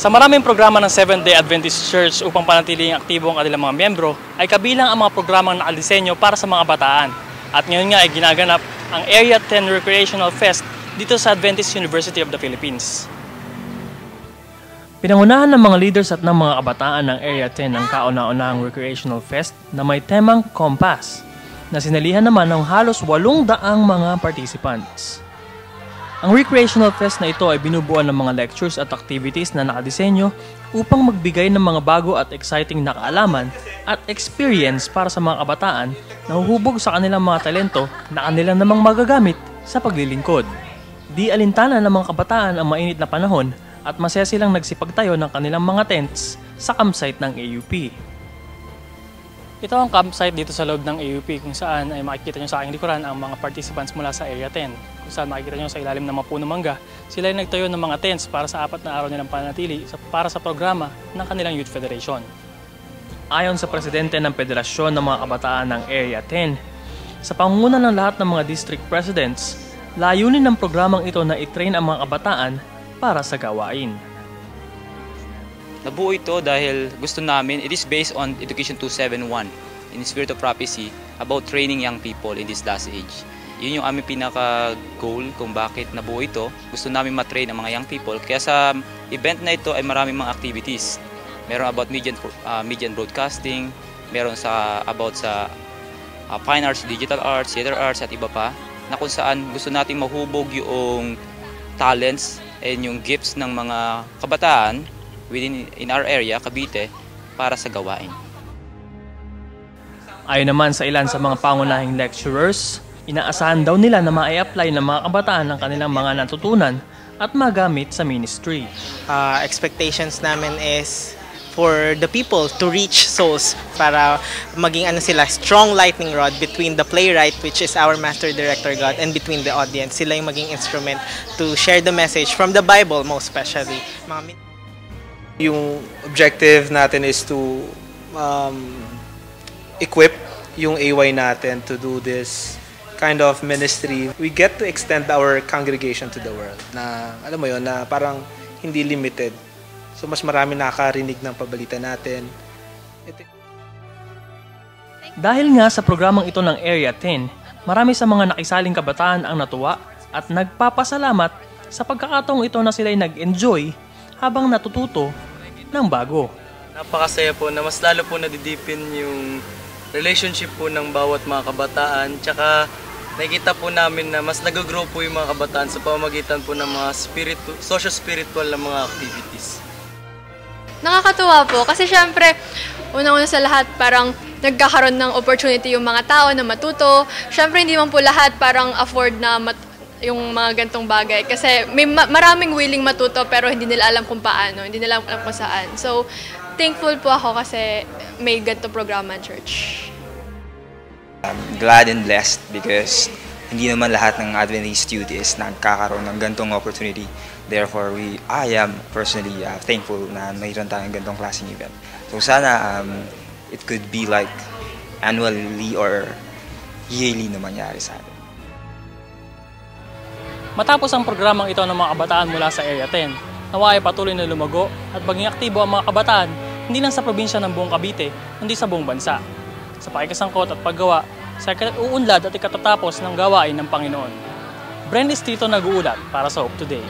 Sa maraming programa ng Seventh-day Adventist Church upang panatiling aktibo ang kanilang mga miyembro, ay kabilang ang mga programang nakadisenyo para sa mga bataan. At ngayon nga ay ginaganap ang Area 10 Recreational Fest dito sa Adventist University of the Philippines. Pinangunahan ng mga leaders at ng mga kabataan ng Area 10 ang kauna-unahang Recreational Fest na may temang Compass, na sinalihan naman ng halos 800 mga participants. Ang Recreational Fest na ito ay binubuan ng mga lectures at activities na nakadisenyo upang magbigay ng mga bago at exciting na kaalaman at experience para sa mga kabataan na huhubog sa kanilang mga talento na kanilang namang magagamit sa paglilingkod. Di alintana ng mga kabataan ang mainit na panahon at masaya silang nagsipagtayo ng kanilang mga tents sa campsite ng AUP. Ito ang campsite dito sa loob ng AUP kung saan ay makikita nyo sa aking likuran ang mga participants mula sa Area 10. Kung saan makikita nyo sa ilalim ng mga puno mangga, sila ay nagtayo ng mga tents para sa 4 na araw nilang pananatili para sa programa ng kanilang Youth Federation. Ayon sa presidente ng Federasyon ng mga Kabataan ng Area 10, sa pangunguna ng lahat ng mga district presidents, layunin ng programang ito na i-train ang mga kabataan para sa gawain. Nabuo ito dahil gusto namin, it is based on Education 271 in the spirit of prophecy about training young people in this last age. Yun yung aming pinaka-goal kung bakit nabuo ito. Gusto namin matrain ang mga young people. Kaya sa event na ito ay maraming mga activities. Meron about media and broadcasting, meron about fine arts, digital arts, theater arts at iba pa, na kung saan gusto nating mahubog yung talents and yung gifts ng mga kabataan in our area, Cavite, para sa gawain. Ayon naman sa ilan sa mga pangunahing lecturers, inaasahan daw nila na ma-apply ng mga kabataan ang kanilang mga natutunan at magamit sa ministry. Expectations namin is for the people to reach souls para maging sila, strong lightning rod between the playwright, which is our master director God, and between the audience. Sila yung maging instrument to share the message from the Bible, most especially. Yung objective natin is to equip yung AY natin to do this kind of ministry. We get to extend our congregation to the world na, alam mo yun, na parang hindi limited. So mas marami nakakarinig ng pabalita natin. Dahil nga sa programang ito ng Area 10, marami sa mga nakisaling kabataan ang natuwa at nagpapasalamat sa pagkakataong ito na sila'y nag-enjoy habang natututo ng bago. Napakasaya po na mas lalo po nadidipin yung relationship po ng bawat mga kabataan. Tsaka nakikita po namin na mas nag-grow po yung mga kabataan sa pamamagitan po ng mga social-spiritual na mga activities. Nakakatuwa po kasi syempre, unang-una sa lahat parang nagkakaroon ng opportunity yung mga tao na matuto. Syempre hindi man po lahat parang afford na yung mga gantong bagay. Kasi may maraming willing matuto pero hindi nila alam kung paano, hindi nila alam kung saan. So, thankful po ako kasi may gantong programa in church. I'm glad and blessed because hindi naman lahat ng Adventist youth is nagkakaroon ng gantong opportunity. Therefore, I am personally thankful na mayroon tayong gantong klaseng event. So sana it could be like annually or yearly na mangyari sa atin. Matapos ang programang ito ng mga kabataan mula sa Area 10, nawa ay patuloy na lumago at maging aktibo ang mga kabataan hindi lang sa probinsya ng buong Cavite, kundi sa buong bansa. Sa pakikasangkot at paggawa, sa uunlad at ikatatapos ng gawain ng Panginoon. Brendis Tito nag-uulat para sa Hope Today.